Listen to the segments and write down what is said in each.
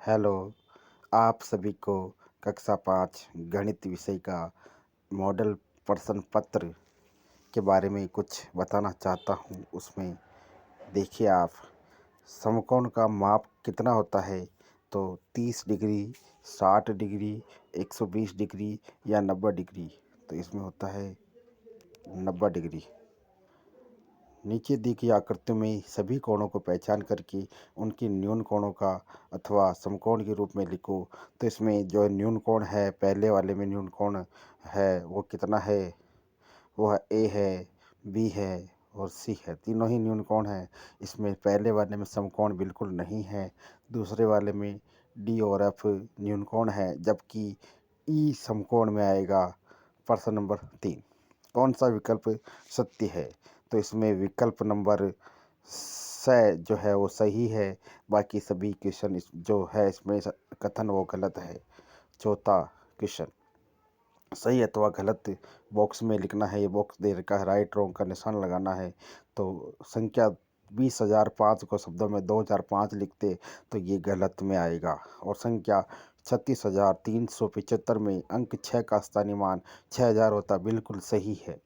Hello, आप सभी को कक्षा 5 गणित विषय का मॉडल प्रश्न पत्र के बारे में कुछ बताना चाहता हूँ। उसमें देखिए आप, समकोण का माप कितना होता है? तो 30 डिग्री, 60 डिग्री, 120 डिग्री या 90 डिग्री। तो इसमें होता है 90 डिग्री। नीचे दी गई आकृतियों में सभी कोणों को पहचान करके उनके न्यून कोणों का अथवा समकोण के रूप में लिखो। तो इसमें जो न्यून कोण है, पहले वाले में न्यून कोण है वो कितना है? वो है ए है, बी है और सी है। तीनों ही न्यून कोण है। इसमें पहले वाले में समकोण बिल्कुल नहीं है, दूसरे वाले में डी और एफ न्यून कोण है, जबकि ई समकोण में आएगा। प्रश्न नंबर 3, कौन सा विकल्प सत्य है? तो इसमें विकल्प नंबर जो है वो सही है। बाकी सभी क्वेश्चन जो है इसमें कथन वो गलत है। चौथा क्वेश्चन, सही अथवा गलत बॉक्स में लिखना है। ये बॉक्स दे रखा है, राइट रॉन्ग का निशान लगाना है। तो संख्या 20,005 को शब्दों में 2005 लिखते तो ये गलत में आएगा। और संख्या 36,375 में अंक 6 का स्थानीय मान 6,000 होता बिल्कुल सही है।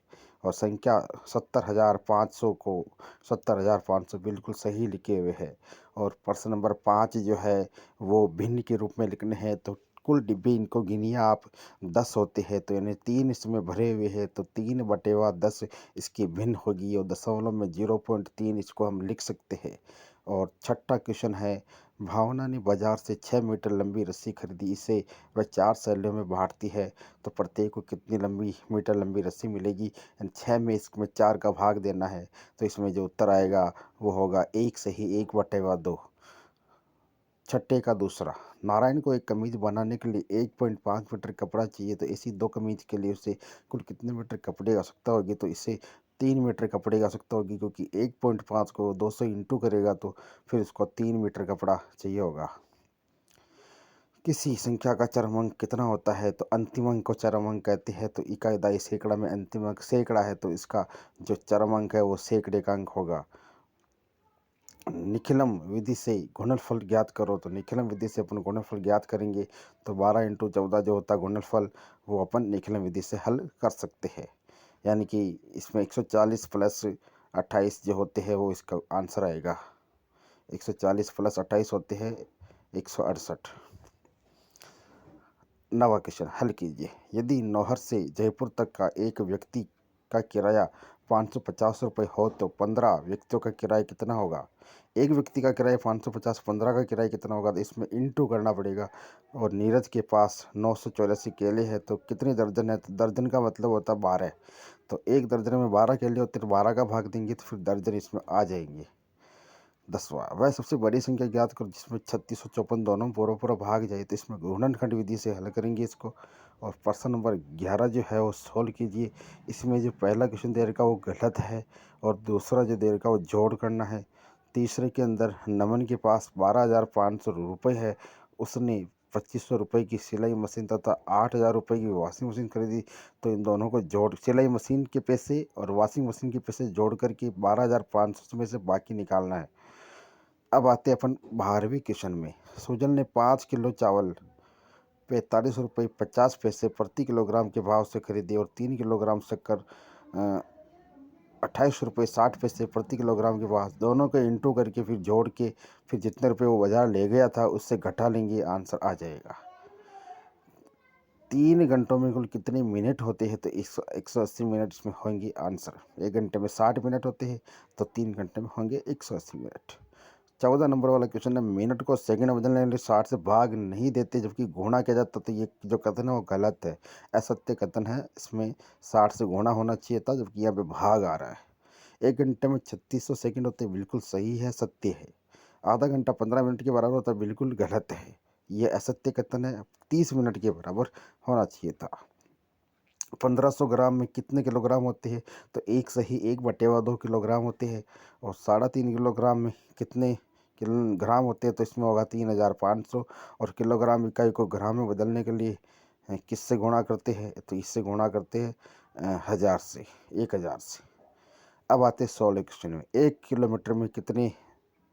और संख्या 70,500 को 70,500 बिल्कुल सही लिखे हुए है। और प्रश्न नंबर 5 जो है वो भिन्न के रूप में लिखने हैं। तो कुल डिब्बे इनको गिनिए आप, 10 होते हैं। तो यानी 3 इसमें भरे हुए हैं, तो 3/10 इसकी भिन्न होगी और दशमलव में 0.3 इसको हम लिख सकते हैं। और छठा क्वेश्चन है, भावना ने बाजार से 6 मीटर लंबी रस्सी खरीदी, इसे वह 4 सैलियों में बांटती है, तो प्रत्येक को कितनी मीटर लंबी रस्सी मिलेगी? यानी 6 में इसमें 4 का भाग देना है। तो इसमें जो उत्तर आएगा वो होगा 1 सही 1/2। छठे का दूसरा, नारायण को एक कमीज बनाने के लिए 1.5 मीटर कपड़ा चाहिए, तो ऐसी 2 कमीज के लिए उसे कुल कितने मीटर कपड़े की आवश्यकता होगी? तो इसे 3 मीटर कपड़े की आवश्यकता होगी, क्योंकि 1.5 को 200 इंटू करेगा तो फिर उसको 3 मीटर कपड़ा चाहिए होगा। किसी संख्या का चरम अंक कितना होता है? तो अंतिम अंक को चरम अंक कहते हैं। तो इकाई दाई सैकड़ा में अंतिम अंक सैकड़ा है, तो इसका जो चरम अंक है वो सैकड़े का अंक होगा। निखिलम विधि से गुणनफल ज्ञात करो। तो निखिलम विधि से अपन गुणनफल ज्ञात करेंगे, तो 12 × 14 जो होता है गुणनफल, वो अपन निखिलम विधि से हल कर सकते हैं। यानी कि इसमें 140 + 28 जो होते हैं वो इसका आंसर आएगा। 140 + 28 होते हैं 168। नवा क्वेश्चन हल कीजिए। यदि नौहर से जयपुर तक का एक व्यक्ति का किराया 550 रुपये हो, तो 15 व्यक्तियों का किराया कितना होगा? एक व्यक्ति का किराया 550, 15 का किराया कितना होगा? तो इसमें इंटू करना पड़ेगा। और नीरज के पास 984 केले हैं, तो कितनी दर्जन है? तो दर्जन का मतलब होता है 12। तो एक दर्जन में 12 केले होते हैं, तो 12 का भाग देंगे तो फिर दर्जन इसमें आ जाएंगे। 10वां, वह सबसे बड़ी संख्या ज्ञात करो जिसमें 3654 दोनों पूरा भाग जाए। तो इसमें गुणनखंड विधि से हल करेंगे इसको। और प्रश्न नंबर 11 जो है वो सोल्व कीजिए। इसमें जो पहला क्वेश्चन दे रखा वो गलत है, और दूसरा जो दे रखा वो जोड़ करना है। तीसरे के अंदर नमन के पास 12,500 रुपये है, उसने 2,500 रुपये की सिलाई मशीन तथा 8,000 रुपये की वॉशिंग मशीन खरीदी। तो इन दोनों को जोड़, सिलाई मशीन के पैसे और वॉशिंग मशीन के पैसे जोड़ करके 12,500 में से बाकी निकालना है। अब आते हैं अपन 12वीं क्वेश्चन में। सुजन ने 5 किलो चावल 45 रुपये 50 पैसे प्रति किलोग्राम के भाव से खरीदे, और 3 किलोग्राम शक्कर 28 रुपये 60 पैसे प्रति किलोग्राम के भाव। दोनों को इंटू करके फिर जोड़ के फिर जितने रुपए वो बाजार ले गया था उससे घटा लेंगे, आंसर आ जाएगा। 3 घंटों में कुल कितने मिनट होते हैं? तो 180 मिनट इसमें होंगे आंसर। 1 घंटे में 60 मिनट होते हैं, तो 3 घंटे में होंगे 180 मिनट। 14 नंबर वाला क्वेश्चन है, मिनट को सेकंड में बदलने के लिए 60 से भाग नहीं देते जबकि गुणा किया जाता, तो ये जो कथन है वो गलत है, असत्य कथन है। इसमें 60 से गुणा होना चाहिए था, जबकि यहाँ पे भाग आ रहा है। 1 घंटे में 3600 सेकंड होते हैं, बिल्कुल सही है, सत्य है। आधा घंटा 15 मिनट के बराबर होता है, बिल्कुल गलत है, ये असत्य कथन है। 30 मिनट के बराबर होना चाहिए था। 1500 ग्राम में कितने किलोग्राम होते हैं? तो एक सही 1/2 किलोग्राम होते हैं। और 3.5 किलोग्राम में कितने ग्राम होते हैं? तो इसमें होगा 3,500। और किलोग्राम इकाई को ग्राम में बदलने के लिए किससे गुणा करते हैं? तो इससे गुणा करते हैं 1000 से, 1000 से। अब आते हैं 16 क्वेश्चन में। 1 किलोमीटर में कितने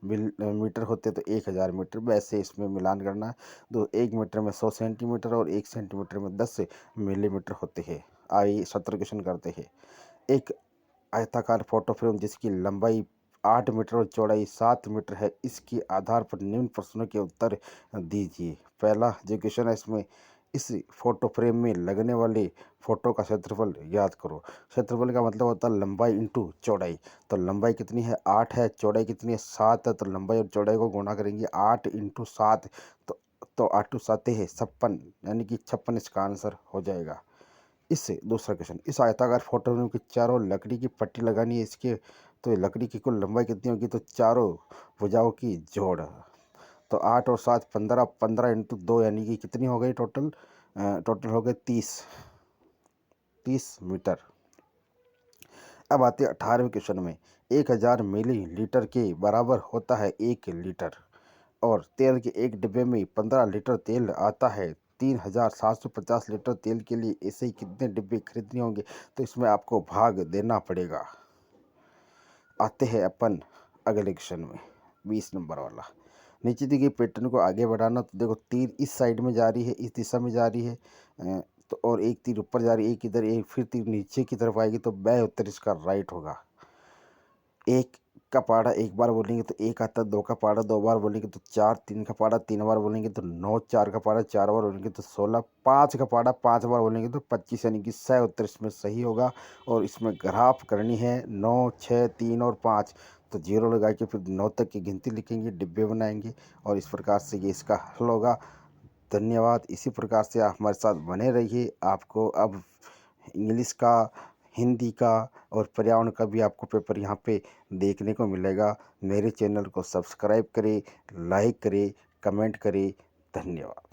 मीटर होते तो 1000 मीटर, वैसे इसमें मिलान करना है। 1 मीटर में 100 सेंटीमीटर और 1 सेंटीमीटर में 10 मिलीमीटर होते हैं। आइए 17 क्वेश्चन करते हैं। एक आयताकार फोटो फ्रेम जिसकी लंबाई 8 मीटर और चौड़ाई 7 मीटर है, इसके आधार पर निम्न प्रश्नों के उत्तर दीजिए। पहला जो क्वेश्चन है इसमें, इस फोटो फ्रेम में लगने वाले फोटो का क्षेत्रफल याद करो। क्षेत्रफल का मतलब होता है लंबाई इंटू चौड़ाई। तो लंबाई कितनी है 8 है, चौड़ाई कितनी है 7 है, तो लंबाई और चौड़ाई को गुणा करेंगे 8 इंटू 7, तो 8 टू 7 है 56, यानी कि 56 इसका आंसर हो जाएगा। इससे दूसरा क्वेश्चन, इस आयताकार फोटो फ्रेम के चारों लकड़ी की पट्टी लगानी है, इसके तो ये लकड़ी की कुल लंबाई कितनी होगी, तो चारों भुजाओं की जोड़। तो 8 और 7 15, 15 इंटू 2 यानी कि कितनी हो गई टोटल, टोटल हो गए 30 मीटर। अब आते हैं 18वें क्वेश्चन में, 1000 मिलीलीटर के बराबर होता है 1 लीटर, और तेल के एक डिब्बे में 15 लीटर तेल आता है। 3750 लीटर तेल के लिए ऐसे ही कितने डिब्बे खरीदने होंगे, तो इसमें आपको भाग देना पड़ेगा। आते हैं अपन अगले क्वेश्चन में, 20 नंबर वाला। नीचे दी गई पैटर्न को आगे बढ़ाना, तो देखो तीर इस साइड में जा रही है, इस दिशा में जा रही है, तो और एक तीर ऊपर जा रही है, एक इधर, एक फिर तीर नीचे की तरफ आएगी, तो ब उत्तर इसका राइट होगा। एक का पाड़ा एक बार बोलेंगे तो एक आता है, 2 का पाड़ा 2 बार बोलेंगे तो 4, 3 का पाड़ा 3 बार बोलेंगे तो 9, 4 का पाड़ा 4 बार बोलेंगे तो 16, 5 का पाड़ा 5 बार बोलेंगे तो 25, यानी कि सही उत्तर इसमें सही होगा। और इसमें ग्राफ करनी है 9, 6, 3 और 5, तो 0 लगा के फिर 9 तक की गिनती लिखेंगे, डिब्बे बनाएंगे, और इस प्रकार से ये इसका हल होगा। धन्यवाद। इसी प्रकार से आप हमारे साथ बने रहिए। आपको अब इंग्लिश का, हिंदी का और पर्यावरण का भी आपको पेपर यहाँ पे देखने को मिलेगा। मेरे चैनल को सब्सक्राइब करें, लाइक करें, कमेंट करें। धन्यवाद।